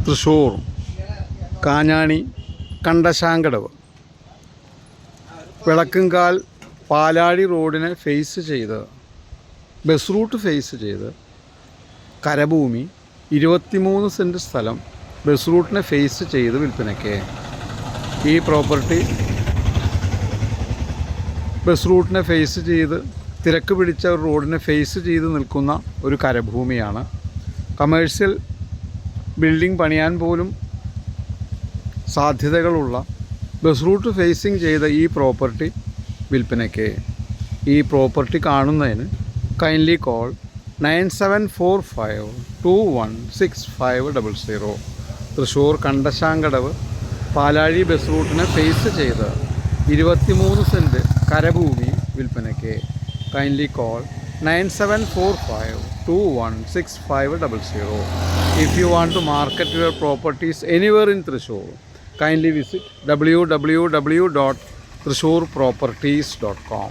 തൃശ്ശൂർ കാഞ്ഞാണി കണ്ടശാങ്കടവ് വിളക്കുംകാൽ പാലാഴി റോഡിനെ face ചെയ്ത് bus route face ചെയ്ത് കരഭൂമി 23 cent സ്ഥലം ബസ് റൂട്ടിനെ ഫേസ് ചെയ്ത് വിൽപ്പനയ്ക്ക്. ഈ പ്രോപ്പർട്ടി ബസ് റൂട്ടിനെ ഫേസ് ചെയ്ത് തിരക്ക് പിടിച്ച ഒരു റോഡിനെ ഫേസ് ചെയ്ത് നിൽക്കുന്ന ഒരു കരഭൂമിയാണ്. കമേഴ്ഷ്യൽ ബിൽഡിംഗ് പണിയാൻ പോലും സാധ്യതകളുള്ള ബസ് റൂട്ട് ഫേസിങ് ചെയ്ത ഈ പ്രോപ്പർട്ടി വിൽപ്പനയ്ക്ക്. ഈ പ്രോപ്പർട്ടി കാണുന്നതിന് കൈൻഡ്ലി കോൾ 9745216500. തൃശ്ശൂർ കണ്ടശാങ്കടവ് പാലാഴി ബസ് റൂട്ടിനെ ഫേസ് ചെയ്ത് 23 സെൻറ്റ് കരഭൂമി വിൽപ്പനയ്ക്ക്. Kindly call 9745216500. If you want to market your properties anywhere in Thrissur, kindly visit www.thrissurproperties.com.